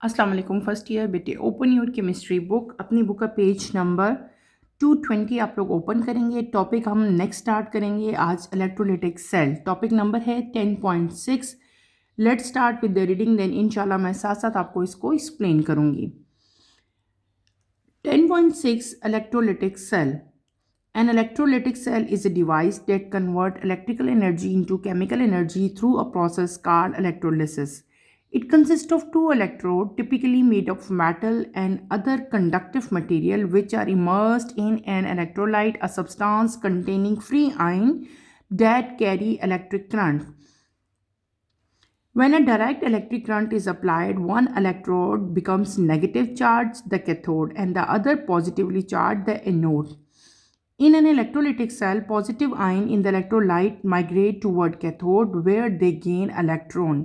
अस्सलाम वालेकुम first year बेटे। Open your chemistry book. अपनी बुक का पेज नंबर 220 आप लोग ओपन करेंगे। टॉपिक हम नेक्स्ट स्टार्ट करेंगे आज इलेक्ट्रोलिटिक सेल। टॉपिक नंबर है 10.6। Let's start with the reading, then इंशाल्लाह मैं साथ साथ आपको इसको एक्सप्लेन करूंगी। 10.6 electrolytic cell. An electrolytic cell is a device that converts electrical energy into chemical energy through a process called electrolysis. It consists of two electrodes, typically made of metal and other conductive material, which are immersed in an electrolyte, a substance containing free ion that carry electric current. When a direct electric current is applied, one electrode becomes negative charged, the cathode, and the other positively charged, the anode. In an electrolytic cell, positive ion in the electrolyte migrate toward cathode where they gain electron,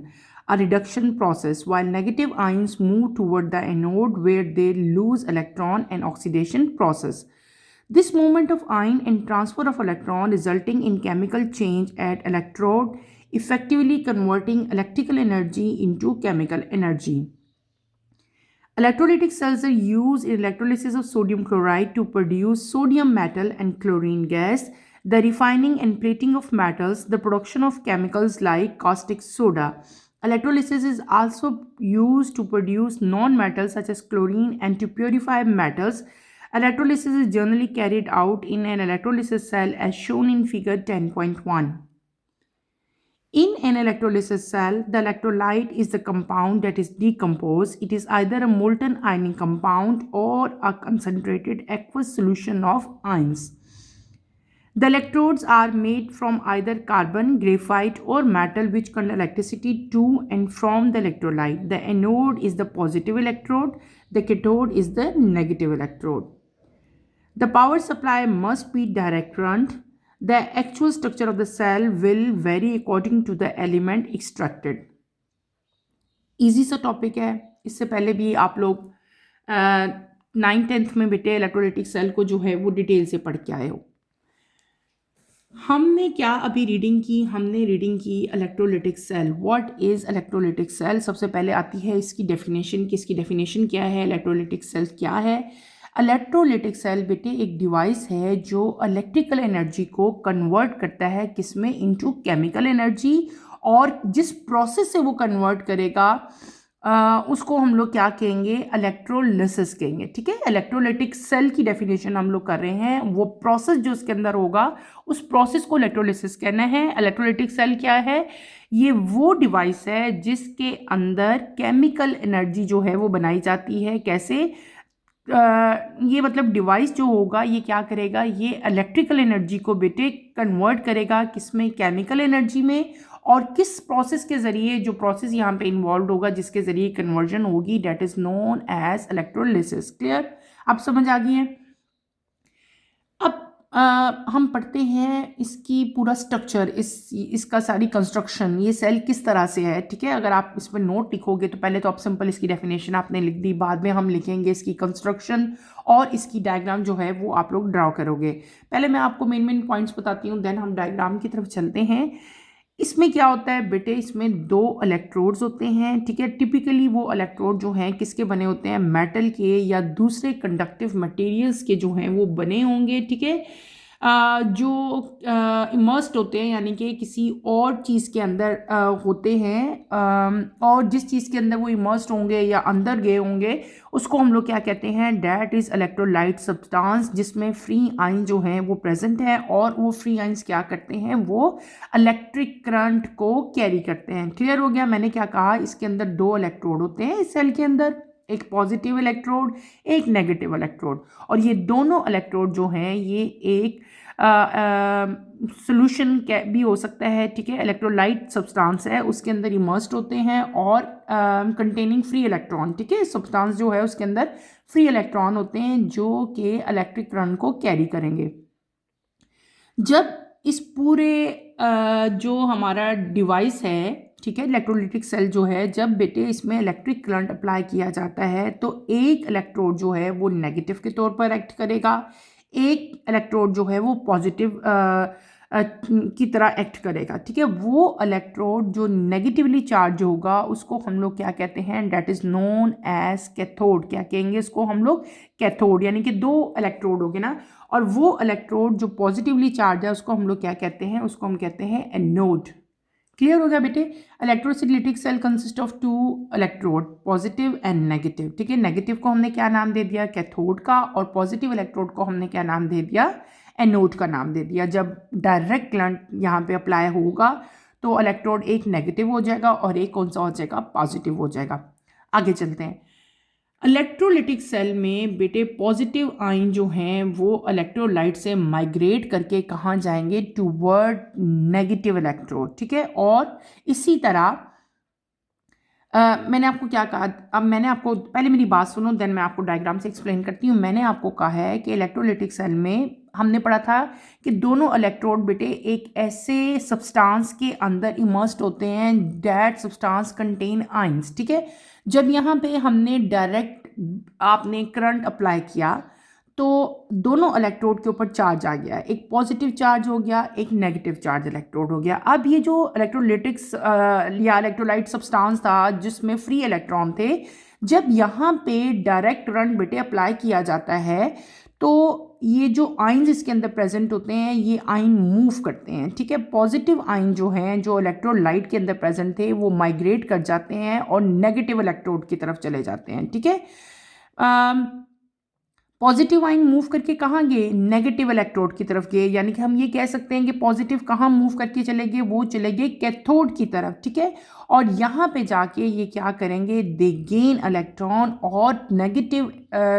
a reduction process, while negative ions move toward the anode where they lose electron, an oxidation process. This movement of ion and transfer of electron resulting in chemical change at electrode, effectively converting electrical energy into chemical energy. Electrolytic cells are used in electrolysis of sodium chloride to produce sodium metal and chlorine gas, the refining and plating of metals, the production of chemicals like caustic soda. Electrolysis is also used to produce non-metals such as chlorine and to purify metals. Electrolysis is generally carried out in an electrolysis cell as shown in figure 10.1. In an electrolysis cell, the electrolyte is the compound that is decomposed. It is either a molten ionic compound or a concentrated aqueous solution of ions. The electrodes are made from either carbon, graphite, or metal which conduct electricity to and from the electrolyte. The anode is the positive electrode, the cathode is the negative electrode. The power supply must be direct current. The actual structure of the cell will vary according to the element extracted. Easy सा topic है। इससे पहले भी आप लोग 9th-10th में बेटे electrolytic cell को जो है वो डिटेल से पढ़ के आए हो। हमने क्या अभी रीडिंग की? हमने रीडिंग की electrolytic cell. What is electrolytic cell? सबसे पहले आती है इसकी डेफिनेशन कि इसकी डेफिनेशन क्या है, इलेक्ट्रोलिटिक सेल क्या है। इलेक्ट्रोलिटिक सेल बेटे एक डिवाइस है जो इलेक्ट्रिकल एनर्जी को कन्वर्ट करता है किसमें, इनटू केमिकल एनर्जी, और जिस प्रोसेस से वो कन्वर्ट करेगा उसको हम लोग क्या कहेंगे, इलेक्ट्रोलिसिस कहेंगे। ठीक है, इलेक्ट्रोलिटिक सेल की डेफिनेशन हम लोग कर रहे हैं। वो प्रोसेस जो उसके अंदर होगा उस प्रोसेस को इलेक्ट्रोलिसिस कहना है। इलेक्ट्रोलिटिक सेल क्या है? ये वो डिवाइस है जिसके अंदर केमिकल एनर्जी जो है वो बनाई जाती है। कैसे? ये मतलब डिवाइस जो होगा ये क्या करेगा, ये इलेक्ट्रिकल एनर्जी को बेटे कन्वर्ट करेगा किसमें, केमिकल एनर्जी में। और किस प्रोसेस के ज़रिए, जो प्रोसेस यहाँ पे इन्वॉल्व होगा जिसके ज़रिए कन्वर्जन होगी, that is known as electrolysis. Clear? आप समझ आ गई है। अब हम पढ़ते हैं इसकी पूरा स्ट्रक्चर, इसका सारी कंस्ट्रक्शन, ये सेल किस तरह से है। ठीक है, अगर आप इस पर नोट लिखोगे तो पहले तो आप सिंपल इसकी डेफिनेशन आपने लिख दी, बाद में हम लिखेंगे इसकी कंस्ट्रक्शन और इसकी डायग्राम जो है वो आप लोग ड्रॉ करोगे। पहले मैं आपको मेन पॉइंट्स बताती हूँ, देन हम डायग्राम की तरफ चलते हैं। इसमें क्या होता है बेटे, इसमें 2 इलेक्ट्रोड्स होते हैं। ठीक है, टिपिकली वो इलेक्ट्रोड जो हैं किसके बने होते हैं, मेटल के या दूसरे कंडक्टिव मटेरियल्स के जो हैं वो बने होंगे। ठीक है, जो इमर्स्ड होते हैं यानी कि किसी और चीज़ के अंदर होते हैं, और जिस चीज़ के अंदर वो इमर्स्ड होंगे या अंदर गए होंगे उसको हम लोग क्या कहते हैं, डैट इज़ इलेक्ट्रोलाइट सब्सटेंस, जिसमें फ्री आइन जो हैं वो प्रेजेंट है, और वो फ्री आइंस क्या करते हैं, वो इलेक्ट्रिक करंट को कैरी करते हैं। क्लियर हो गया? मैंने क्या कहा, इसके अंदर 2 इलेक्ट्रोड होते हैं इस सेल के अंदर, एक पॉजिटिव इलेक्ट्रोड, एक नेगेटिव इलेक्ट्रोड, और ये दोनों इलेक्ट्रोड जो हैं ये एक सोल्यूशन भी हो सकता है। ठीक है, इलेक्ट्रोलाइट सब्सटेंस है उसके अंदर इमर्स्ड होते हैं और कंटेनिंग फ्री इलेक्ट्रॉन। ठीक है, सब्सटेंस जो है उसके अंदर फ्री इलेक्ट्रॉन होते हैं जो कि इलेक्ट्रिक करंट को कैरी करेंगे। जब इस पूरे जो हमारा डिवाइस है, ठीक है, इलेक्ट्रोलिटिक सेल जो है, जब बेटे इसमें इलेक्ट्रिक करंट अप्लाई किया जाता है तो एक इलेक्ट्रोड जो है वो नेगेटिव के तौर पर एक्ट करेगा, एक इलेक्ट्रोड जो है वो पॉजिटिव की तरह एक्ट करेगा, ठीक है। वो इलेक्ट्रोड जो नेगेटिवली चार्ज होगा उसको हम लोग क्या कहते हैं, that is known as cathode. क्या कहेंगे इसको हम लोग, कैथोड। यानी कि दो इलेक्ट्रोड हो गए ना, और वो इलेक्ट्रोड जो पॉजिटिवली चार्ज है उसको हम लोग क्या कहते हैं, उसको हम कहते हैं एनोड। क्लियर हो गया बेटे। Electrolytic cell consist of two electrode, positive and negative, ठीक है। नेगेटिव को हमने क्या नाम दे दिया, कैथोड का, और पॉजिटिव इलेक्ट्रोड को हमने क्या नाम दे दिया, एनोड का नाम दे दिया। जब डायरेक्ट करंट यहाँ पे अप्लाई होगा तो इलेक्ट्रोड एक नेगेटिव हो जाएगा और एक कौन सा हो जाएगा, पॉजिटिव हो जाएगा। आगे चलते हैं। इलेक्ट्रोलिटिक सेल में बेटे पॉजिटिव आयन जो हैं वो इलेक्ट्रोलाइट से माइग्रेट करके कहाँ जाएंगे, टूवर्ड नेगेटिव इलेक्ट्रोड, ठीक है। और इसी तरह मैंने आपको क्या कहा, अब मैंने आपको, पहले मेरी बात सुनो, देन मैं आपको डायग्राम से एक्सप्लेन करती हूँ। मैंने आपको कहा है कि इलेक्ट्रोलिटिक सेल में हमने पढ़ा था कि दोनों इलेक्ट्रोड बेटे एक ऐसे सब्सटेंस के अंदर इमर्स्ड होते हैं, दैट सब्सटेंस कंटेन आयंस, ठीक है। जब यहाँ पे हमने डायरेक्ट आपने करंट अप्लाई किया तो दोनों इलेक्ट्रोड के ऊपर चार्ज आ गया, एक पॉजिटिव चार्ज हो गया, एक नेगेटिव चार्ज इलेक्ट्रोड हो गया। अब ये जो इलेक्ट्रोलिटिक्स या इलेक्ट्रोलाइट सब्सटेंस था जिसमें फ्री इलेक्ट्रॉन थे, जब यहाँ पे डायरेक्ट करंट बेटे अप्लाई किया जाता है तो ये जो आयंस इसके अंदर प्रेजेंट होते हैं ये आयन मूव करते हैं, ठीक है। पॉजिटिव आयन जो हैं जो इलेक्ट्रोलाइट के अंदर प्रेजेंट थे वो माइग्रेट कर जाते हैं और नेगेटिव इलेक्ट्रोड की तरफ चले जाते हैं, ठीक है। पॉजिटिव आयन मूव करके कहाँ गए, नेगेटिव इलेक्ट्रोड की तरफ गए। यानी कि हम ये कह सकते हैं कि पॉजिटिव कहाँ मूव करके चले गए, वो चले गए कैथोड की तरफ, ठीक है। और यहाँ पे जाके ये क्या करेंगे, दे गेन इलेक्ट्रॉन, और नेगेटिव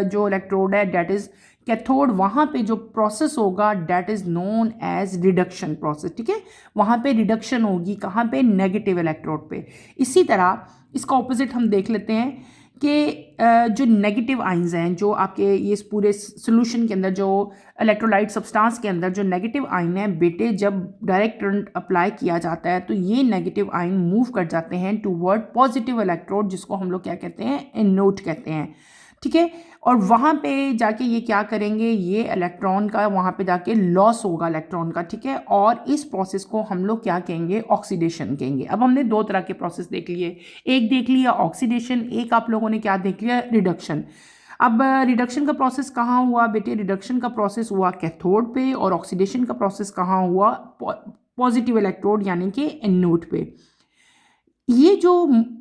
जो इलेक्ट्रोड है डेट इज कैथोड, वहाँ पे जो प्रोसेस होगा that is known as reduction process, ठीक है। वहाँ पे रिडक्शन होगी, कहाँ पे, नेगेटिव इलेक्ट्रोड पे। इसी तरह इसका ऑपोजिट हम देख लेते हैं कि जो नेगेटिव आयंस हैं, जो आपके ये इस पूरे सोल्यूशन के अंदर, जो इलेक्ट्रोलाइट सब्सटेंस के अंदर जो नेगेटिव आयन है बेटे, जब डायरेक्ट करंट अप्लाई किया जाता है तो ये नेगेटिव आयन मूव कर जाते हैं टूवर्ड पॉजिटिव इलेक्ट्रोड, जिसको हम लोग क्या कहते हैं, एनोड कहते हैं, ठीक है। और वहाँ पे जाके ये क्या करेंगे, ये इलेक्ट्रॉन का वहाँ पे जाके लॉस होगा इलेक्ट्रॉन का, ठीक है। और इस प्रोसेस को हम लोग क्या कहेंगे, ऑक्सीडेशन कहेंगे। अब हमने दो तरह के प्रोसेस देख लिए, एक देख लिया ऑक्सीडेशन, एक आप लोगों ने क्या देख लिया, रिडक्शन। अब रिडक्शन का प्रोसेस कहाँ हुआ बेटे, रिडक्शन का प्रोसेस हुआ कैथोड पे, और ऑक्सीडेशन का प्रोसेस कहाँ हुआ, पॉजिटिव इलेक्ट्रोड यानी कि एनोड पे। ये जो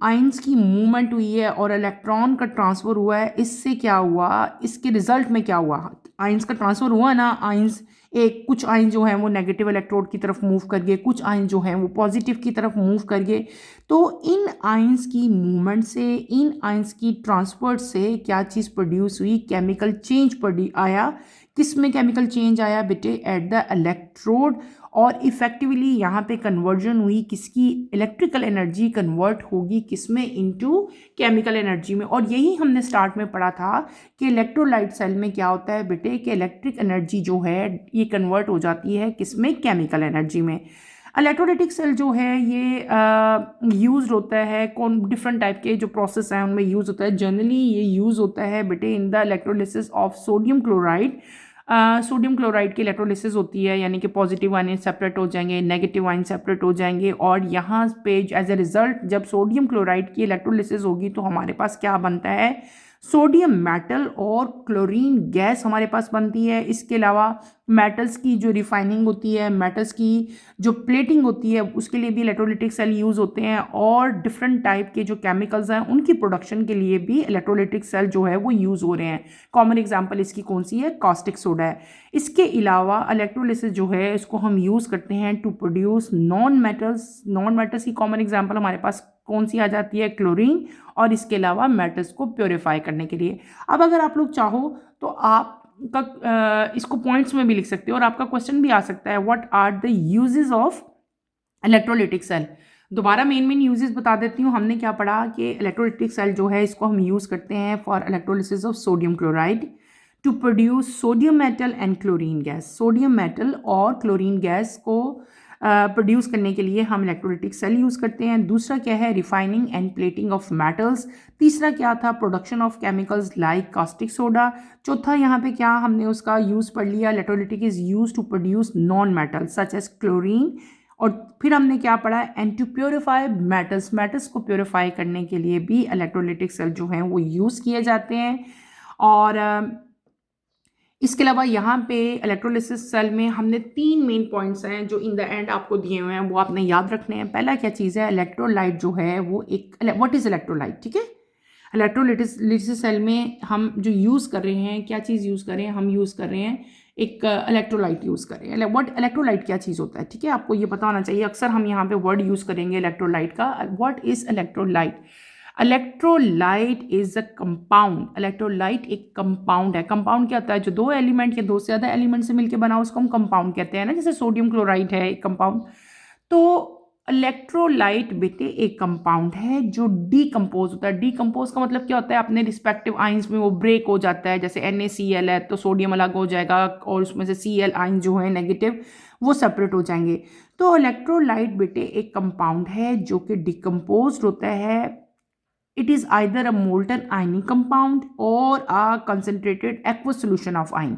आयंस की मूवमेंट हुई है और इलेक्ट्रॉन का ट्रांसफ़र हुआ है, इससे क्या हुआ, इसके रिजल्ट में क्या हुआ, आयंस का ट्रांसफ़र हुआ ना, आयंस एक कुछ आयन जो हैं वो नेगेटिव इलेक्ट्रोड की तरफ मूव कर गए, कुछ आयन जो हैं वो पॉजिटिव की तरफ मूव कर गए। तो इन आयंस की मूवमेंट से, इन आयंस की ट्रांसफर से क्या चीज़ प्रोड्यूस हुई, केमिकल चेंज आया। किस में केमिकल चेंज आया बेटे, एट द इलेक्ट्रोड। और इफेक्टिवली यहाँ पे कन्वर्जन हुई किसकी, इलेक्ट्रिकल एनर्जी कन्वर्ट होगी किसमें, इनटू केमिकल एनर्जी में। और यही हमने स्टार्ट में पढ़ा था कि इलेक्ट्रोलाइट सेल में क्या होता है बेटे, कि इलेक्ट्रिक एनर्जी जो है ये कन्वर्ट हो जाती है किसमें, केमिकल एनर्जी में। इलेक्ट्रोलाइटिक सेल जो है ये यूज़ होता है कौन, डिफरेंट टाइप के जो प्रोसेस हैं उनमें यूज़ होता है। जनरली ये यूज़ होता है बेटे in the electrolysis of sodium chloride. Sodium chloride की इलेक्ट्रोलिसिस होती है, यानी कि पॉजिटिव आयन सेपरेट हो जाएंगे, नेगेटिव आयन सेपरेट हो जाएंगे, और यहाँ पे एज ए रिजल्ट जब सोडियम क्लोराइड की इलेक्ट्रोलिसिस होगी तो हमारे पास क्या बनता है, सोडियम मेटल और क्लोरीन गैस हमारे पास बनती है। इसके अलावा मेटल्स की जो रिफाइनिंग होती है, मेटल्स की जो प्लेटिंग होती है, उसके लिए भी इलेक्ट्रोलिटिक सेल यूज़ होते हैं। और डिफरेंट टाइप के जो केमिकल्स हैं उनकी प्रोडक्शन के लिए भी इलेक्ट्रोलिटिक सेल जो है वो यूज़ हो रहे हैं। कॉमन एग्जांपल इसकी कौन सी है, कास्टिक सोडा है। इसके अलावा इलेक्ट्रोलिसिस जो है इसको हम यूज़ करते हैं to produce non metals. Non metals की कॉमन एग्जाम्पल हमारे पास कौन सी आ जाती है, क्लोरीन, और इसके अलावा मेटल्स को प्योरीफाई करने के लिए। अब अगर आप लोग चाहो तो आप इसको पॉइंट्स में भी लिख सकते हो और आपका क्वेश्चन भी आ सकता है, what are the uses of electrolytic cell. दोबारा मेन यूजेस बता देती हूँ। हमने क्या पढ़ा कि इलेक्ट्रोलिटिक सेल जो है इसको हम यूज़ करते हैं for electrolysis of sodium chloride to produce sodium metal and chlorine gas. Sodium metal और क्लोरीन गैस को प्रोड्यूस करने के लिए हम इलेक्ट्रोलिटिक सेल यूज़ करते हैं। दूसरा क्या है, refining and plating of metals. तीसरा क्या था, production of chemicals like caustic soda. चौथा यहाँ पे क्या हमने उसका यूज़ पढ़ लिया, electrolytic is use to produce non metal such as chlorine. और फिर हमने क्या पढ़ा, and to purify metals, metals को प्योरीफाई करने के लिए भी इलेक्ट्रोलिटिक सेल जो हैं वो यूज़ किए जाते हैं। और इसके अलावा यहाँ पे इलेक्ट्रोलिसिस सेल में हमने 3 मेन पॉइंट्स हैं जो इन द एंड आपको दिए हुए हैं, वो आपने याद रखने हैं। पहला क्या चीज़ है, इलेक्ट्रोलाइट जो है वो एक, व्हाट इज़ इलेक्ट्रोलाइट, ठीक है। इलेक्ट्रोलिसिस सेल में हम जो यूज़ कर रहे हैं, क्या चीज़ यूज़ कर रहे हैं, हम यूज़ कर रहे हैं एक इलेक्ट्रोलाइट यूज़ कर रहे हैं। व्हाट इलेक्ट्रोलाइट क्या चीज़ होता है, ठीक है, आपको ये पता होना चाहिए। अक्सर हम यहाँ पे वर्ड यूज़ करेंगे इलेक्ट्रोलाइट का। What is electrolyte, electrolyte is a compound. Electrolyte एक कंपाउंड है। कंपाउंड क्या होता है, जो 2 एलिमेंट या 2 से ज़्यादा एलिमेंट से मिलकर बना उसको हम कंपाउंड कहते हैं ना, जैसे सोडियम क्लोराइड है एक कंपाउंड। तो इलेक्ट्रोलाइट बेटे एक कंपाउंड है जो डीकम्पोज होता है। डीकम्पोज का मतलब क्या होता है, अपने रिस्पेक्टिव आइंस में वो ब्रेक हो जाता है। जैसे NaCl है तो सोडियम अलग हो जाएगा और उसमें से Cl आइंस जो है नेगेटिव वो सेपरेट हो जाएंगे। तो इलेक्ट्रोलाइट बेटे एक कंपाउंड है जो कि डिकम्पोज होता है। It is either a molten ionic compound or a concentrated aqueous solution of ion.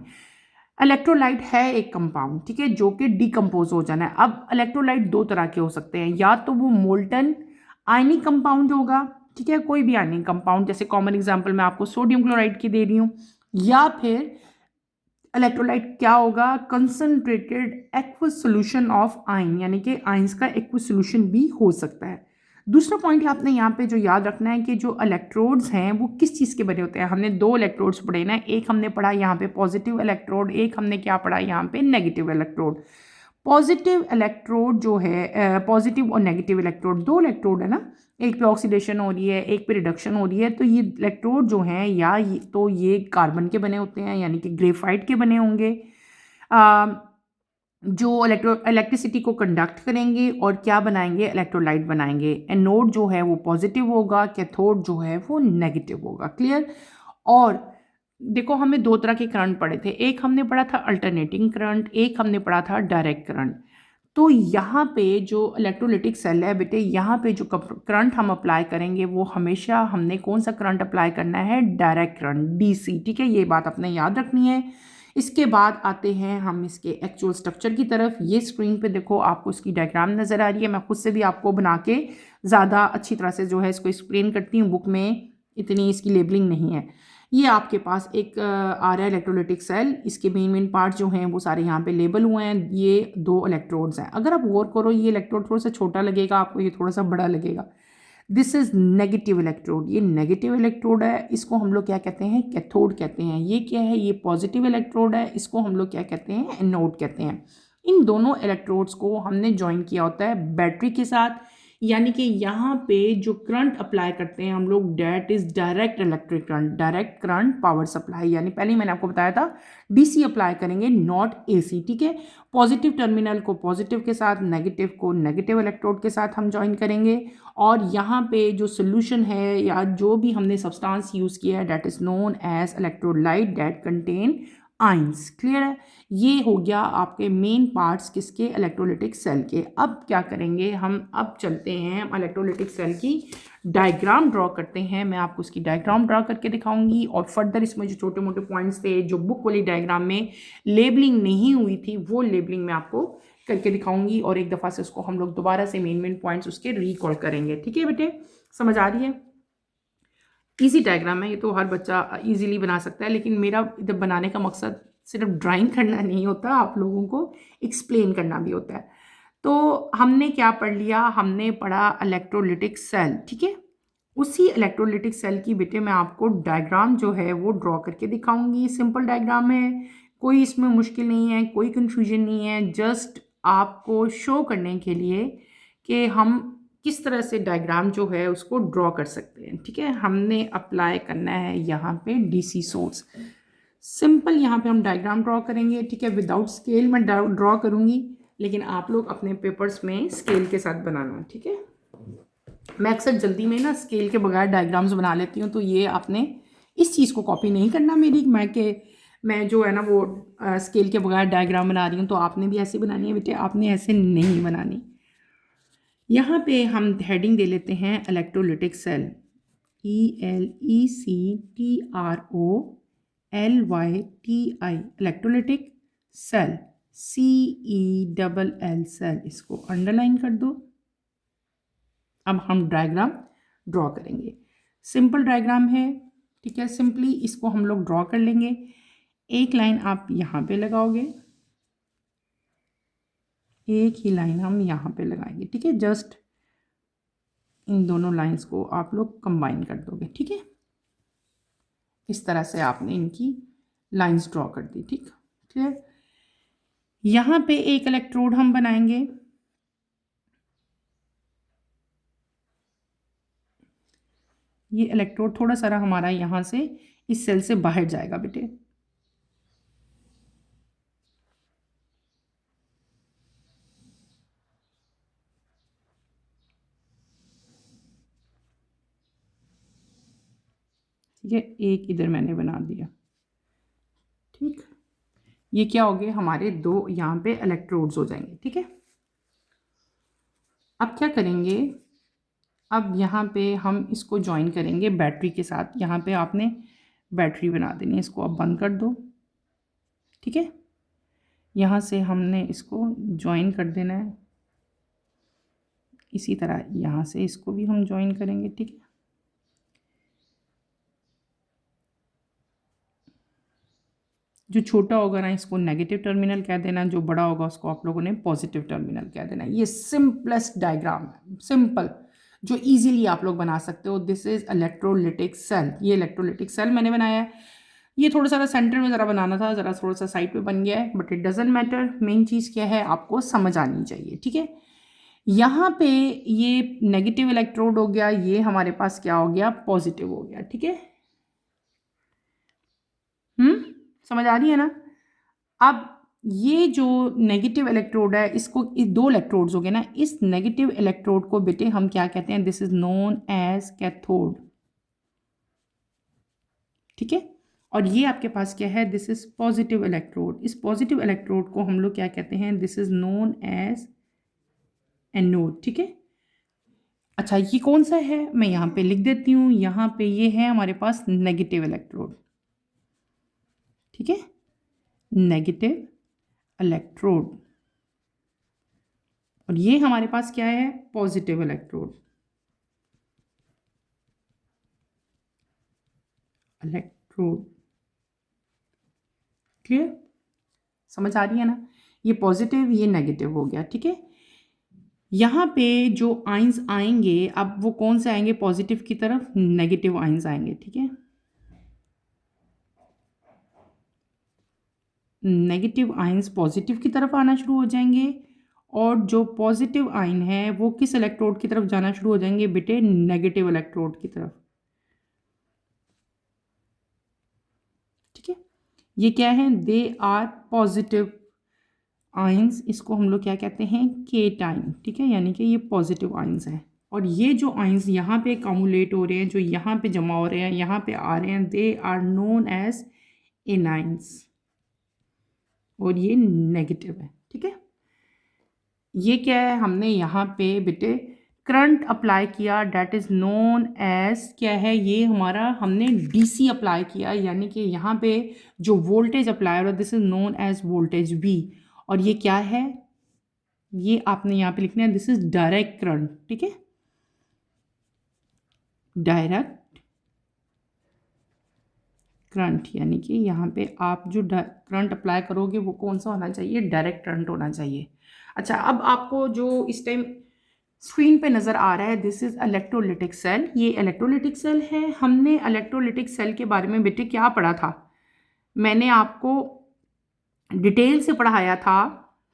Electrolyte है एक कंपाउंड, ठीक है, जो कि डिकम्पोज हो जाना है। अब इलेक्ट्रोलाइट 2 तरह के हो सकते हैं, या तो वो मोल्टन आयनिक कंपाउंड होगा, ठीक है, कोई भी आयनिक कंपाउंड, जैसे कॉमन एग्जांपल मैं आपको सोडियम क्लोराइड की दे रही हूँ। या फिर इलेक्ट्रोलाइट क्या होगा, concentrated aqueous solution of ion, यानी कि आयंस का एक्वस सोल्यूशन भी हो सकता है। दूसरा पॉइंट आपने यहाँ पे जो याद रखना है कि जो इलेक्ट्रोड्स हैं वो किस चीज़ के बने होते हैं। हमने 2 इलेक्ट्रोड्स पढ़े ना, एक हमने पढ़ा यहाँ पे पॉजिटिव इलेक्ट्रोड, एक हमने क्या पढ़ा यहाँ पे नेगेटिव इलेक्ट्रोड। पॉजिटिव इलेक्ट्रोड जो है, पॉजिटिव और नेगेटिव इलेक्ट्रोड, 2 इलेक्ट्रोड है ना, एक पे ऑक्सीडेशन हो रही है, एक पे रिडक्शन हो रही है। तो ये इलेक्ट्रोड जो हैं या तो ये कार्बन के बने होते हैं, यानी कि ग्रेफाइट के बने होंगे, जो इलेक्ट्रिसिटी को कंडक्ट करेंगे और क्या बनाएंगे, इलेक्ट्रोलाइट बनाएंगे। एनोड जो है वो पॉजिटिव होगा, कैथोड जो है वो नेगेटिव होगा। क्लियर। और देखो हमें 2 तरह के करंट पढ़े थे, एक हमने पढ़ा था अल्टरनेटिंग करंट, एक हमने पढ़ा था डायरेक्ट करंट। तो यहाँ पे जो इलेक्ट्रोलिटिक सेल है बेटे, यहाँ पे जो करंट हम अप्लाई करेंगे वो हमेशा हमने कौन सा करंट अप्लाई करना है, डायरेक्ट करंट, DC, ठीक है, ये बात अपने याद रखनी है। इसके बाद आते हैं हम इसके एक्चुअल स्ट्रक्चर की तरफ। ये स्क्रीन पे देखो आपको इसकी डायग्राम नज़र आ रही है। मैं खुद से भी आपको बना के ज़्यादा अच्छी तरह से जो है इसको एक्सप्लेन करती हूँ, बुक में इतनी इसकी लेबलिंग नहीं है। ये आपके पास एक आ रहा है इलेक्ट्रोलिटिक सेल, इसके मेन पार्ट जो हैं वो सारे यहाँ पे लेबल हुए हैं। ये 2 इलेक्ट्रोड्स हैं। अगर आप गौर करो ये इलेक्ट्रोड थोड़ा सा छोटा लगेगा आपको, ये थोड़ा सा बड़ा लगेगा। दिस इज नेगेटिव इलेक्ट्रोड, ये नेगेटिव इलेक्ट्रोड है, इसको हम लोग क्या कहते हैं, कैथोड कहते हैं। ये क्या है, ये पॉजिटिव इलेक्ट्रोड है, इसको हम लोग क्या कहते हैं, एनोड कहते हैं। इन दोनों इलेक्ट्रोड्स को हमने ज्वाइन किया होता है बैटरी के साथ, यानी कि यहाँ पे जो करंट अप्लाई करते हैं हम लोग, that is direct electric current, direct current power supply, यानी पहले ही मैंने आपको बताया था DC अप्लाई करेंगे, नॉट AC, ठीक है। पॉजिटिव टर्मिनल को पॉजिटिव के साथ, नेगेटिव को नेगेटिव इलेक्ट्रोड के साथ हम ज्वाइन करेंगे। और यहाँ पे जो सोल्यूशन है या जो भी हमने सब्सटेंस यूज़ किया है, that is known as electrolyte that contain ions. Clear है। ये हो गया आपके मेन पार्ट्स किसके, इलेक्ट्रोलिटिक सेल के। अब क्या करेंगे हम, अब चलते हैं हम इलेक्ट्रोलिटिक सेल की डायग्राम ड्रॉ करते हैं। मैं आपको उसकी डायग्राम ड्रॉ करके दिखाऊंगी और फर्दर इसमें जो छोटे मोटे पॉइंट्स थे जो बुक वाली डायग्राम में लेबलिंग नहीं हुई थी वो लेबलिंग मैं आपको करके दिखाऊंगी, और एक दफ़ा से उसको हम लोग दोबारा से मेन पॉइंट्स उसके रिकॉल करेंगे। ठीक है बेटे, समझ आ रही है। ईजी डायग्राम है ये, तो हर बच्चा इजीली बना सकता है, लेकिन मेरा इधर बनाने का मकसद सिर्फ ड्राइंग करना नहीं होता, आप लोगों को एक्सप्लेन करना भी होता है। तो हमने क्या पढ़ लिया, हमने पढ़ा इलेक्ट्रोलिटिक सेल, ठीक है। उसी इलेक्ट्रोलिटिक सेल की बेटे मैं आपको डायग्राम जो है वो ड्रॉ करके दिखाऊंगी। सिंपल डायग्राम है, कोई इसमें मुश्किल नहीं है, कोई कन्फ्यूजन नहीं है, जस्ट आपको शो करने के लिए कि हम किस तरह से डायग्राम जो है उसको ड्रॉ कर सकते हैं। ठीक है, हमने अप्लाई करना है यहाँ पे DC सोर्स। सिंपल यहाँ पे हम डायग्राम ड्रॉ करेंगे, ठीक है, विदाउट स्केल मैं ड्रॉ करूँगी, लेकिन आप लोग अपने पेपर्स में स्केल के साथ बनाना। ठीक है, मैं अक्सर जल्दी में ना स्केल के बगैर डायग्राम्स बना लेती हूँ, तो ये आपने इस चीज़ को कॉपी नहीं करना मेरी, मैं कि मैं जो है ना वो स्केल के बगैर डायग्राम बना रही हूँ, तो आपने भी ऐसे बनानी है बेटे, आपने ऐसे नहीं बनानी। यहाँ पे हम हेडिंग दे लेते हैं electrolytic cell, ELECTROLYTI, electrolytic cell, CELL cell, इसको अंडरलाइन कर दो। अब हम डायग्राम ड्रॉ करेंगे, सिंपल डायग्राम है, ठीक है। सिंपली इसको हम लोग ड्रॉ कर लेंगे। एक लाइन आप यहाँ पे लगाओगे, एक ही लाइन हम यहाँ पे लगाएंगे, ठीक है। जस्ट इन दोनों लाइंस को आप लोग कंबाइन कर दोगे, ठीक है। इस तरह से आपने इनकी लाइंस ड्रॉ कर दी, ठीक, क्लियर। यहाँ पे एक इलेक्ट्रोड हम बनाएंगे, ये इलेक्ट्रोड थोड़ा सारा हमारा यहाँ से इस सेल से बाहर जाएगा बेटे, ठीक है। एक इधर मैंने बना दिया, ठीक। ये क्या हो गए, हमारे दो यहाँ पे इलेक्ट्रोड्स हो जाएंगे, ठीक है। अब क्या करेंगे, अब यहाँ पे हम इसको ज्वाइन करेंगे बैटरी के साथ। यहाँ पे आपने बैटरी बना देनी है, इसको अब बंद कर दो, ठीक है। यहाँ से हमने इसको ज्वाइन कर देना है, इसी तरह यहाँ से इसको भी हम ज्वाइन करेंगे, ठीक है। जो छोटा होगा ना इसको नेगेटिव टर्मिनल कह देना, जो बड़ा होगा उसको आप लोगों ने पॉजिटिव टर्मिनल कह देना। ये सिंपलेस्ट डायग्राम है, सिंपल, जो इजीली आप लोग बना सकते हो। दिस इज इलेक्ट्रोलिटिक सेल, ये इलेक्ट्रोलिटिक सेल मैंने बनाया है। ये थोड़ा सा सेंटर में ज़रा बनाना था, ज़रा थोड़ा सा साइड पे बन गया है, but it doesn't matter. Main चीज़ क्या है, आपको समझ आनी चाहिए, ठीक है। यहाँ पे ये नेगेटिव इलेक्ट्रोड हो गया, ये हमारे पास क्या हो गया, पॉजिटिव हो गया, ठीक है। समझ आ रही है ना। अब ये जो नेगेटिव इलेक्ट्रोड है, इसको इस दो इलेक्ट्रोड्स हो गए ना, इस नेगेटिव इलेक्ट्रोड को बेटे हम क्या कहते हैं, this is known as cathode, ठीक है। और ये आपके पास क्या है, दिस इज पॉजिटिव इलेक्ट्रोड। इस पॉजिटिव इलेक्ट्रोड को हम लोग क्या कहते हैं, this is known as anode, ठीक है। अच्छा, ये कौन सा है, मैं यहाँ पे लिख देती हूँ। यहाँ पे ये है हमारे पास नेगेटिव इलेक्ट्रोड, ठीक है, नेगेटिव इलेक्ट्रोड। और ये हमारे पास क्या है, पॉजिटिव इलेक्ट्रोड, इलेक्ट्रोड, क्लियर, समझ आ रही है ना। ये पॉजिटिव, ये नेगेटिव हो गया, ठीक है। यहाँ पे जो आइंस आएंगे, अब वो कौन से आएंगे, पॉजिटिव की तरफ नेगेटिव आइंस आएंगे, ठीक है। नेगेटिव आइंस पॉजिटिव की तरफ आना शुरू हो जाएंगे, और जो पॉजिटिव आइन है वो किस इलेक्ट्रोड की तरफ जाना शुरू हो जाएंगे बेटे, नेगेटिव इलेक्ट्रोड की तरफ, ठीक है। ये क्या है, दे आर पॉजिटिव आइंस, इसको हम लोग क्या कहते हैं, केटाइन, ठीक है, यानी कि ये पॉजिटिव आइंस हैं। और ये जो आइंस यहाँ पे कम्युलेट हो रहे हैं, जो यहाँ पे जमा हो रहे हैं, यहाँ पे आ रहे हैं, they are known as anions, और ये नेगेटिव है, ठीक है। ये क्या है, हमने यहाँ पे बेटे करंट अप्लाई किया, डेट इज़ नोन एज क्या है, ये हमारा हमने डीसी अप्लाई किया, यानी कि यहाँ पे जो वोल्टेज अप्लाई हो रहा है, this is known as voltage V. और ये क्या है, ये आपने यहाँ पे लिखना है, दिस इज डायरेक्ट करंट, ठीक है, डायरेक्ट करंट, यानी कि यहाँ पे आप जो करंट अप्लाई करोगे वो कौन सा होना चाहिए, डायरेक्ट करंट होना चाहिए। अच्छा, अब आपको जो इस टाइम स्क्रीन पे नज़र आ रहा है, दिस इज़ इलेक्ट्रोलिटिक सेल, ये इलेक्ट्रोलिटिक सेल है। हमने इलेक्ट्रोलिटिक सेल के बारे में बेटे क्या पढ़ा था, मैंने आपको डिटेल से पढ़ाया था,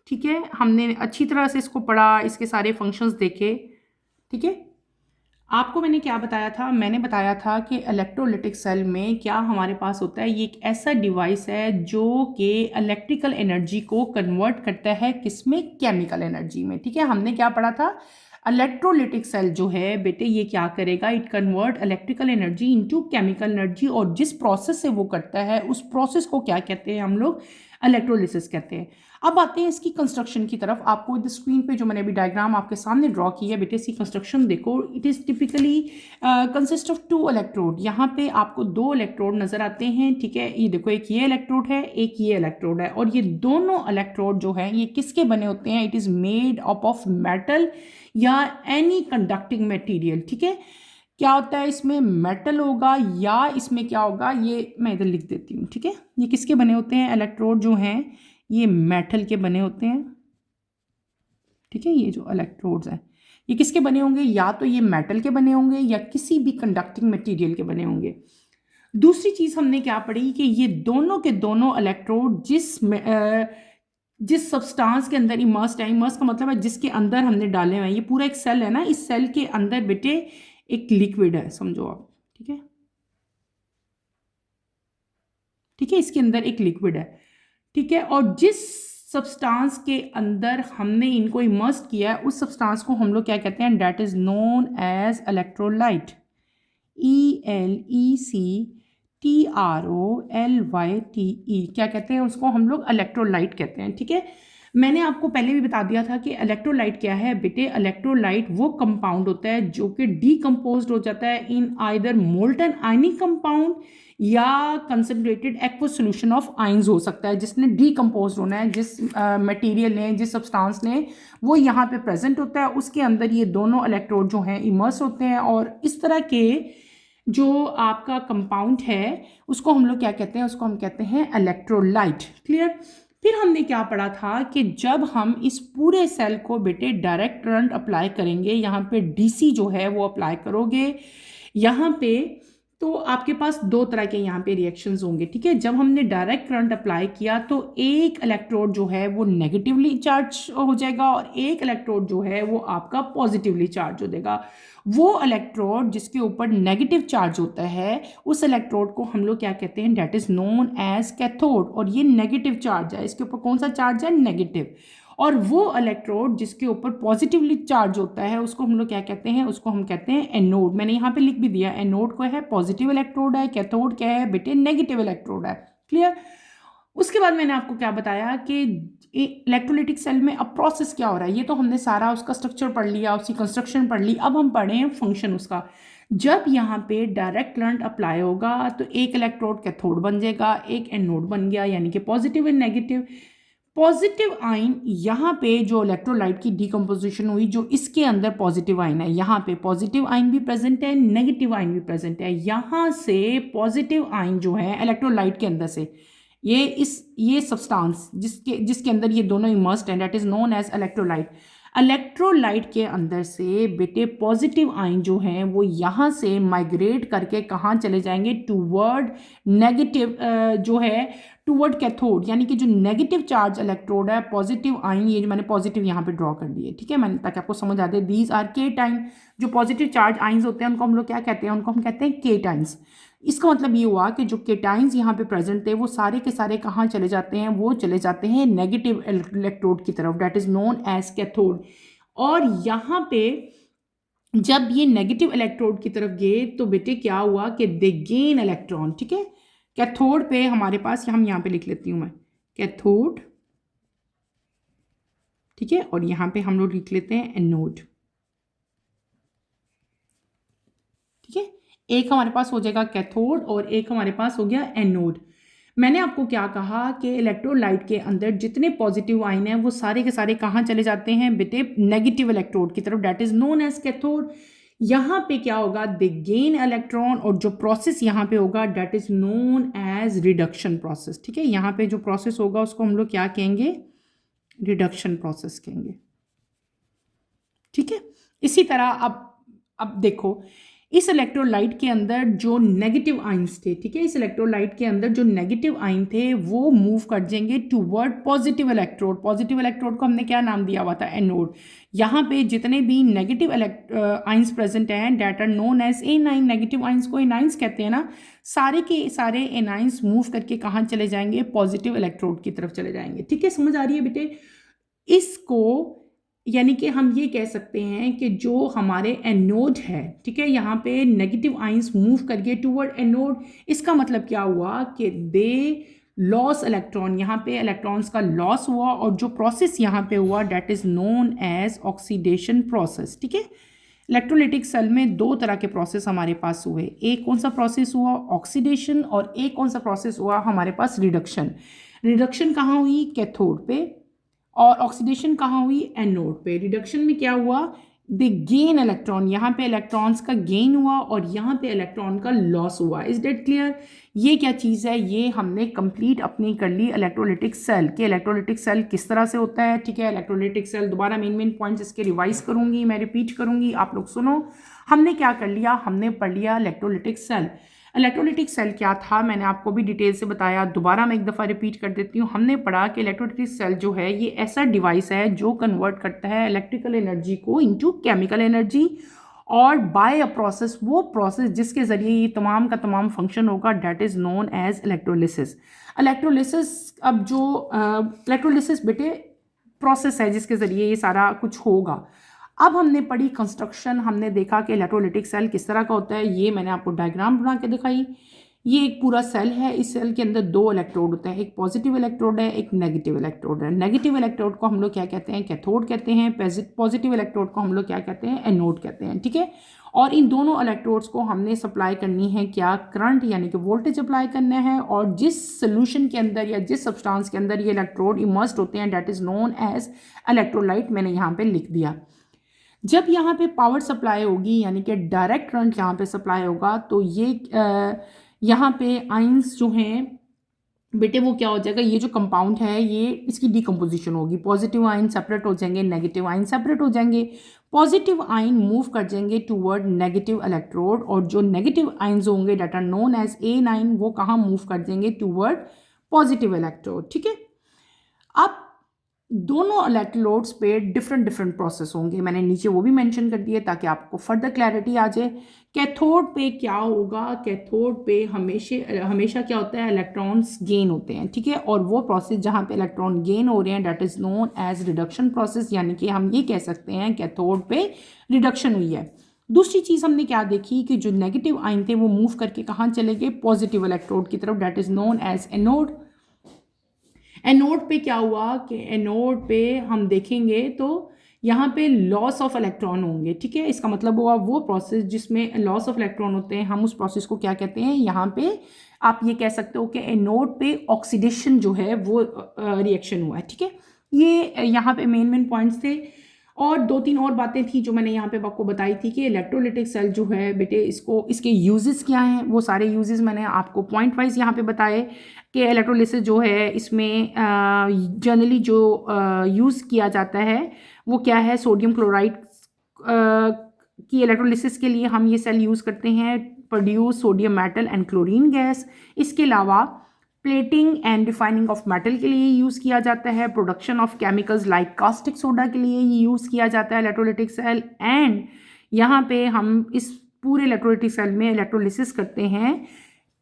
ठीक है। हमने अच्छी तरह से इसको पढ़ा, इसके सारे फंक्शंस देखे, ठीक है। आपको मैंने क्या बताया था, मैंने बताया था कि इलेक्ट्रोलिटिक सेल में क्या हमारे पास होता है, ये एक ऐसा डिवाइस है जो कि इलेक्ट्रिकल एनर्जी को कन्वर्ट करता है किसमें, केमिकल एनर्जी में, ठीक है। हमने क्या पढ़ा था, इलेक्ट्रोलिटिक सेल जो है बेटे ये क्या करेगा, it convert electrical energy into chemical energy, और जिस प्रोसेस से वो करता है उस प्रोसेस को क्या कहते हैं हम लोग, इलेक्ट्रोलिसिस कहते हैं। अब आते हैं इसकी कंस्ट्रक्शन की तरफ। आपको इस स्क्रीन पे जो मैंने अभी डायग्राम आपके सामने ड्रॉ की है बेटे, इसकी कंस्ट्रक्शन देखो। It is typically consist of 2 electrode. यहाँ पे आपको 2 इलेक्ट्रोड नजर आते हैं, ठीक है। ये देखो, एक ये इलेक्ट्रोड है, एक ये इलेक्ट्रोड है, और ये दोनों इलेक्ट्रोड जो है ये किसके बने होते हैं, it is made up of metal या एनी कंडक्टिंग मटेरियल, ठीक है। क्या होता है इसमें, मेटल होगा या इसमें क्या होगा, ये मैं इधर लिख देती हूँ, ठीक है। ये किसके बने होते हैं, इलेक्ट्रोड जो हैं ये मेटल के बने होते हैं, ठीक है। ये जो इलेक्ट्रोड्स हैं ये किसके बने होंगे, या तो ये मेटल के बने होंगे या किसी भी कंडक्टिंग मटेरियल के बने होंगे। दूसरी चीज़ हमने क्या पढ़ी कि ये दोनों के दोनों इलेक्ट्रोड जिस सब्सटेंस के अंदर इमर्स्ड है, इमर्स का मतलब है जिसके अंदर हमने डाले हुए हैं, ये पूरा एक सेल है ना, इस सेल के अंदर बेटे एक लिक्विड है, समझो आप, ठीक है, ठीक है। इसके अंदर एक लिक्विड है, ठीक है। और जिस सब्सटेंस के अंदर हमने इनको इमर्स किया है उस सब्सटेंस को हम लोग क्या कहते हैं, that is known as electrolyte, ELECTROLYTE, क्या कहते हैं उसको हम लोग, इलेक्ट्रोलाइट कहते हैं, ठीक है। मैंने आपको पहले भी बता दिया था कि इलेक्ट्रोलाइट क्या है बेटे, इलेक्ट्रोलाइट वो कंपाउंड होता है जो कि डीकम्पोज्ड हो जाता है in either molten ionic compound या concentrated aqueous solution of ions हो सकता है, जिसने डीकम्पोज होना है, जिस मटेरियल ने, जिस सब्सटेंस ने, वो यहाँ पे प्रेजेंट होता है, उसके अंदर ये दोनों इलेक्ट्रोड जो हैं इमर्स होते हैं, और इस तरह के जो आपका कंपाउंड है उसको हम लोग क्या कहते हैं, उसको हम कहते हैं इलेक्ट्रोलाइट। क्लियर। फिर हमने क्या पढ़ा था कि जब हम इस पूरे सेल को बेटे डायरेक्ट करंट अप्लाई करेंगे, यहाँ पे डीसी जो है वो अप्लाई करोगे यहाँ पे, तो आपके पास 2 तरह के यहाँ पे रिएक्शंस होंगे, ठीक है। जब हमने डायरेक्ट करंट अप्लाई किया तो एक इलेक्ट्रोड जो है वो नेगेटिवली चार्ज हो जाएगा और एक इलेक्ट्रोड जो है वो आपका पॉजिटिवली चार्ज हो जाएगा। वो इलेक्ट्रोड जिसके ऊपर नेगेटिव चार्ज होता है उस इलेक्ट्रोड को हम लोग क्या कहते हैं, that is known as cathode, और ये नेगेटिव चार्ज है, इसके ऊपर कौन सा चार्ज है, नेगेटिव। और वो इलेक्ट्रोड जिसके ऊपर पॉजिटिवली चार्ज होता है उसको हम लोग क्या कहते हैं, उसको हम कहते हैं एनोड। मैंने यहाँ पे लिख भी दिया, एनोड को है पॉजिटिव इलेक्ट्रोड है, कैथोड क्या है बेटे, नेगेटिव इलेक्ट्रोड है। क्लियर। उसके बाद मैंने आपको क्या बताया कि इलेक्ट्रोलिटिक सेल में अब प्रोसेस क्या हो रहा है, ये तो हमने सारा उसका स्ट्रक्चर पढ़ लिया, उसकी कंस्ट्रक्शन पढ़ ली, अब हम पढ़े हैं फंक्शन उसका। जब यहाँ पे डायरेक्ट करंट अप्लाई होगा तो एक इलेक्ट्रोड कैथोड बन जाएगा, एक एनोड बन गया, यानी कि positive and negative. Positive ion यहाँ पे जो इलेक्ट्रोलाइट की डीकम्पोजिशन हुई, जो इसके अंदर पॉजिटिव आइन है, यहाँ पे पॉजिटिव आइन भी प्रेजेंट है, नेगेटिव आइन भी प्रेजेंट है। यहाँ से पॉजिटिव आइन जो है इलेक्ट्रोलाइट के अंदर से, ये सब्सटेंस जिसके अंदर ये दोनों इमर्स्ड हैं, that is known as electrolyte. Electrolyte के अंदर से बेटे पॉजिटिव आइन जो हैं वो यहाँ से माइग्रेट करके कहाँ चले जाएंगे, टूवर्ड नेगेटिव जो है, टूवर्ड कैथोड, यानी कि जो नेगेटिव चार्ज इलेक्ट्रोड है, पॉजिटिव आइन, ये जो मैंने पॉजिटिव यहाँ पे ड्रॉ कर दिए, ठीक है, मैंने, ताकि आपको समझ आ जाए। दीज आर केटाइन, जो पॉजिटिव चार्ज आइंस होते हैं उनको हम लोग क्या कहते हैं, उनको हम कहते हैं केटाइंस। इसका मतलब ये हुआ कि जो केटाइंस यहाँ पे प्रेजेंट थे वो सारे के सारे कहाँ चले जाते हैं, वो चले जाते हैं नेगेटिव इलेक्ट्रोड की तरफ, that is known as cathode. और यहाँ पे जब ये नेगेटिव इलेक्ट्रोड की तरफ गए तो बेटे क्या हुआ कि दे गेन इलेक्ट्रॉन, ठीक है। कैथोड पे हमारे पास, हम यहाँ पे लिख लेती हूँ मैं, कैथोड, ठीक है, और यहाँ पे हम लोग लिख लेते हैं एनोड, ठीक है। एक हमारे पास हो जाएगा कैथोड और एक हमारे पास हो गया एनोड। मैंने आपको क्या कहा कि इलेक्ट्रोलाइट के अंदर जितने पॉजिटिव आइन हैं वो सारे के सारे कहाँ चले जाते हैं बेटे, नेगेटिव इलेक्ट्रोड की तरफ, that is known as cathode. यहाँ पे क्या होगा, दे गेन इलेक्ट्रॉन, और जो प्रोसेस यहाँ पे होगा that is known as reduction process, ठीक है। यहाँ पे जो प्रोसेस होगा उसको हम लोग क्या कहेंगे, रिडक्शन प्रोसेस कहेंगे, ठीक है। इसी तरह अब देखो, इस इलेक्ट्रोलाइट के अंदर जो नेगेटिव आइंस थे, ठीक है, इस इलेक्ट्रोलाइट के अंदर जो नेगेटिव आइन थे वो मूव कर जाएंगे toward positive electrode. Positive electrode को हमने क्या नाम दिया हुआ था, एनोड। यहाँ पे जितने भी नेगेटिव आइंस प्रेजेंट हैं that are known as anion, negative ions को एनाइंस कहते हैं ना, सारे के सारे एनाइंस मूव करके कहाँ चले जाएंगे, पॉजिटिव इलेक्ट्रोड की तरफ चले जाएंगे, ठीक है। समझ आ रही है बेटे। इसको यानी कि हम ये कह सकते हैं कि जो हमारे एनोड है, ठीक है, यहाँ पे नेगेटिव आइंस मूव करके टूवर्ड एनोड, इसका मतलब क्या हुआ कि दे लॉस इलेक्ट्रॉन, यहाँ पे इलेक्ट्रॉन्स का लॉस हुआ और जो प्रोसेस यहाँ पे हुआ that is known as oxidation process. ठीक है, इलेक्ट्रोलिटिक सेल में दो तरह के प्रोसेस हमारे पास हुए, एक कौन सा प्रोसेस हुआ ऑक्सीडेशन और एक कौन सा प्रोसेस हुआ हमारे पास रिडक्शन। रिडक्शन कहाँ हुई कैथोड पे और ऑक्सीडेशन कहाँ हुई एनोड पे। रिडक्शन में क्या हुआ, दे गेन इलेक्ट्रॉन, यहाँ पे इलेक्ट्रॉन्स का गेन हुआ और यहाँ पे इलेक्ट्रॉन का लॉस हुआ। Is that clear? ये क्या चीज़ है, ये हमने कंप्लीट अपनी कर ली इलेक्ट्रोलिटिक सेल के। इलेक्ट्रोलिटिक सेल किस तरह से होता है, ठीक है, इलेक्ट्रोलिटिक सेल दोबारा मेन पॉइंट्स इसके रिवाइज करूंगी, मैं रिपीट करूंगी, आप लोग सुनो। हमने क्या कर लिया, हमने पढ़ लिया इलेक्ट्रोलिटिक सेल। इलेक्ट्रोलिटिक सेल क्या था मैंने आपको भी डिटेल से बताया, दोबारा मैं एक दफ़ा रिपीट कर देती हूँ। हमने पढ़ा कि इलेक्ट्रोलिटिक सेल जो है ये ऐसा डिवाइस है जो कन्वर्ट करता है इलेक्ट्रिकल एनर्जी को इनटू केमिकल एनर्जी और बाय अ प्रोसेस, वो प्रोसेस जिसके ज़रिए ये तमाम का तमाम फंक्शन होगा that is known as electrolysis. Electrolysis, अब जो इलेक्ट्रोलिसिस बेटे प्रोसेस है जिसके ज़रिए ये सारा कुछ होगा। अब हमने पढ़ी कंस्ट्रक्शन, हमने देखा कि इलेक्ट्रोलिटिक सेल किस तरह का होता है, ये मैंने आपको डायग्राम बना के दिखाई। ये एक पूरा सेल है, इस सेल के अंदर दो इलेक्ट्रोड होते हैं, एक पॉजिटिव इलेक्ट्रोड है, एक नेगेटिव इलेक्ट्रोड है। नेगेटिव इलेक्ट्रोड को हम लोग क्या कहते हैं, कैथोड कहते हैं। पॉजिटिव इलेक्ट्रोड को हम लोग क्या कहते हैं, एनोड कहते हैं। ठीक है, और इन दोनों इलेक्ट्रोड्स को हमने सप्लाई करनी है क्या, करंट यानी कि वोल्टेज अप्लाई करना है। और जिस सोल्यूशन के अंदर या जिस सब्सटेंस के अंदर ये इलेक्ट्रोड इमर्स्ड होते हैं that is known as electrolyte, मैंने यहाँ पे लिख दिया। जब यहाँ पे पावर सप्लाई होगी यानी कि डायरेक्ट करंट यहाँ पे सप्लाई होगा तो ये यहाँ पे आइंस जो हैं बेटे वो क्या हो जाएगा, ये जो कंपाउंड है ये इसकी डिकम्पोजिशन होगी, पॉजिटिव आइन सेपरेट हो जाएंगे, नेगेटिव आइन सेपरेट हो जाएंगे। पॉजिटिव आइन मूव कर जाएंगे टूवर्ड नेगेटिव इलेक्ट्रोड और जो नेगेटिव आइंस होंगे that are known as A9 वो कहाँ मूव कर जाएंगे, टूवर्ड पॉजिटिव इलेक्ट्रोड। ठीक है, अब दोनों इलेक्ट्रोड्स पे डिफरेंट डिफरेंट प्रोसेस होंगे, मैंने नीचे वो भी मेंशन कर दिए ताकि आपको फर्दर क्लैरिटी आ जाए। कैथोड पे क्या होगा, कैथोड पे हमेशा क्या होता है, इलेक्ट्रॉन्स गेन होते हैं। ठीक है, और वो प्रोसेस जहाँ पे इलेक्ट्रॉन गेन हो रहे हैं that is known as reduction process, यानी कि हम ये कह सकते हैं कैथोड पे रिडक्शन हुई है। दूसरी चीज़ हमने क्या देखी कि जो नेगेटिव आयन थे वो मूव करके कहाँ चले गए, पॉजिटिव इलेक्ट्रोड की तरफ, that is known as anode. Anode पे क्या हुआ कि एनोड पे हम देखेंगे तो यहाँ पे लॉस ऑफ इलेक्ट्रॉन होंगे। ठीक है, इसका मतलब हुआ वो प्रोसेस जिसमें लॉस ऑफ इलेक्ट्रॉन होते हैं, हम उस प्रोसेस को क्या कहते हैं, यहाँ पे आप ये कह सकते हो कि एनोड पे ऑक्सीडेशन जो है वो रिएक्शन हुआ है। ठीक है, ये यहाँ पे मेन पॉइंट्स थे। और दो तीन और बातें थी जो मैंने यहाँ पे आपको बताई थी कि इलेक्ट्रोलिटिक सेल जो है बेटे इसको, इसके यूजेस क्या हैं, वो सारे यूजेस मैंने आपको पॉइंट वाइज यहाँ पे बताए कि इलेक्ट्रोलिसिस जो है इसमें जनरली जो यूज़ किया जाता है वो क्या है, सोडियम क्लोराइड की इलेक्ट्रोलिसिस के लिए हम ये सेल यूज़ करते हैं, produce sodium metal and chlorine gas. इसके अलावा plating and refining of metal के लिए यूज़ किया जाता है, production of chemicals like caustic soda के लिए ये यूज़ किया जाता है इलेक्ट्रोलिटिक सेल। एंड यहाँ पे हम इस पूरे इलेक्ट्रोलिटिक सेल में इलेक्ट्रोलिसिस करते हैं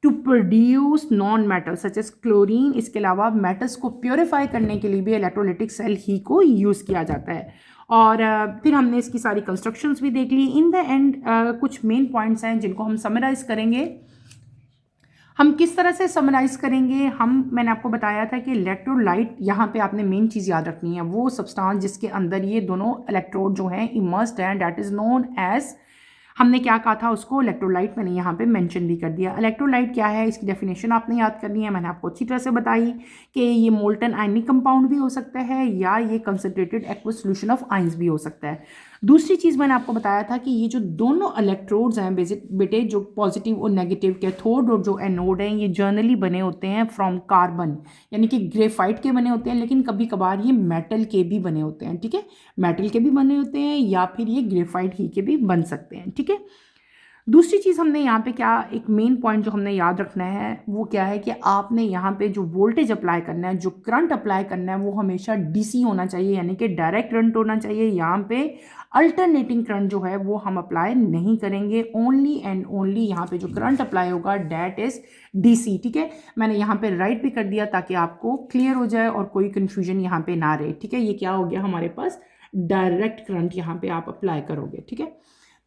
to produce non metal such as chlorine. इसके अलावा मेटल्स को प्योरीफाई करने के लिए भी इलेक्ट्रोलिटिक सेल ही को यूज़ किया जाता है। और फिर हमने इसकी सारी कंस्ट्रक्शंस भी देख ली। इन द एंड कुछ मेन पॉइंट्स हैं जिनको हम समराइज़ करेंगे। हम किस तरह से समराइज़ करेंगे, मैंने आपको बताया था कि इलेक्ट्रोलाइट, यहाँ पे आपने मेन चीज़ याद रखनी है, वो सब्सटेंस जिसके अंदर ये दोनों इलेक्ट्रोड जो हैं इमर्स्ड हैं डेट इज़ नोन एज, हमने क्या कहा था उसको, इलेक्ट्रोलाइट, मैंने यहाँ पे मेंशन भी कर दिया। इलेक्ट्रोलाइट क्या है, इसकी डेफिनेशन आपने याद करनी है, मैंने आपको अच्छी तरह से बताई कि ये मोल्टन आयनिक कंपाउंड भी हो सकता है या ये concentrated aqueous solution of ions भी हो सकता है। दूसरी चीज़ मैंने आपको बताया था कि ये जो दोनों इलेक्ट्रोड्स हैं बेटे, जो पॉजिटिव और नेगेटिव कैथोड और जो एनोड हैं, ये जर्नली बने होते हैं फ्रॉम कार्बन, यानी कि ग्रेफाइट के बने होते हैं, लेकिन कभी कभार ये मेटल के भी बने होते हैं। ठीक है, मेटल के भी बने होते हैं या फिर ये ग्रेफाइट ही के भी बन सकते हैं। ठीक है, दूसरी चीज़ हमने यहाँ पे क्या, एक मेन पॉइंट जो हमने याद रखना है वो क्या है कि आपने यहाँ पे जो वोल्टेज अप्लाई करना है, जो करंट अप्लाई करना है, वो हमेशा डीसी होना चाहिए, यानी कि डायरेक्ट करंट होना चाहिए। यहाँ पे अल्टरनेटिंग करंट जो है वो हम अप्लाई नहीं करेंगे, ओनली एंड ओनली यहाँ पे जो करंट अप्लाई होगा डेट इज़ डीसी। ठीक है, मैंने यहाँ पे राइट भी कर दिया ताकि आपको क्लियर हो जाए और कोई कन्फ्यूजन यहाँ पे ना रहे। ठीक है, ये क्या हो गया हमारे पास, डायरेक्ट करंट यहाँ पे आप अप्लाई करोगे, ठीक है।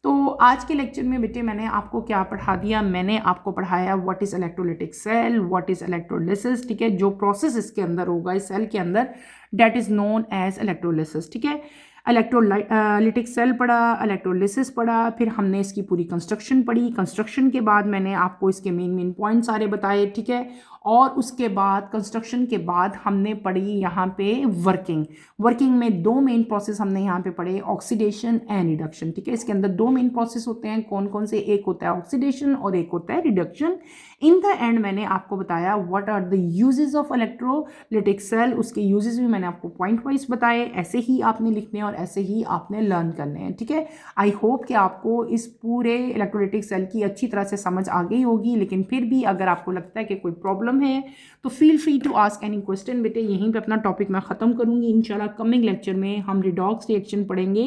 तो आज के लेक्चर में बेटे मैंने आपको क्या पढ़ा दिया, मैंने आपको पढ़ाया what is electrolytic cell, what is electrolysis, ठीक है। जो प्रोसेस इसके अंदर होगा इस सेल के अंदर, that is known as electrolysis, ठीक है। इलेक्ट्रोलिटिक सेल पढ़ा, इलेक्ट्रोलिसिस पढ़ा, फिर हमने इसकी पूरी कंस्ट्रक्शन पढ़ी। कंस्ट्रक्शन के बाद मैंने आपको इसके मेन पॉइंट सारे बताए, ठीक है। और उसके बाद कंस्ट्रक्शन के बाद हमने पढ़ी यहाँ पे वर्किंग में दो मेन प्रोसेस हमने यहाँ पे पढ़े, ऑक्सीडेशन एंड रिडक्शन, ठीक है। इसके अंदर दो मेन प्रोसेस होते हैं, कौन कौन से, एक होता है ऑक्सीडेशन और एक होता है रिडक्शन। इन द एंड मैंने आपको बताया what are the uses of electrolytic cell, उसके यूजेस भी मैंने आपको पॉइंट वाइज बताए। ऐसे ही आपने लिखने और ऐसे ही आपने लर्न करने हैं, ठीक है। आई होप कि आपको इस पूरे इलेक्ट्रोलिटिक सेल की अच्छी तरह से समझ आ गई होगी, लेकिन फिर भी अगर आपको लगता है कि कोई प्रॉब्लम है तो feel free to ask any question. बेटे यहीं पे अपना टॉपिक मैं ख़त्म करूँगी। इंशाल्लाह कमिंग लेक्चर में हम रिडॉक्स रिएक्शन पढ़ेंगे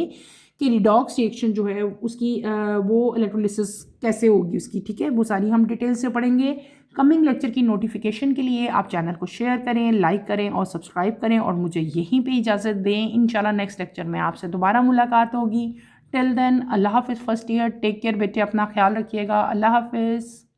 कि रिडॉक्स रिएक्शन जो है उसकी वो इलेक्ट्रोलिसिस कैसे होगी उसकी, ठीक है। वो सारी हम डिटेल से पढ़ेंगे। कमिंग लेक्चर की नोटिफिकेशन के लिए आप चैनल को शेयर करें, लाइक करें और सब्सक्राइब करें और मुझे यहीं पे इजाज़त दें। इंशाल्लाह नेक्स्ट लेक्चर में आपसे दोबारा मुलाकात होगी। टिल देन अल्लाह हाफिज़ फर्स्ट ईयर, टेक केयर बेटे, अपना ख्याल रखिएगा। अल्लाह हाफिज़।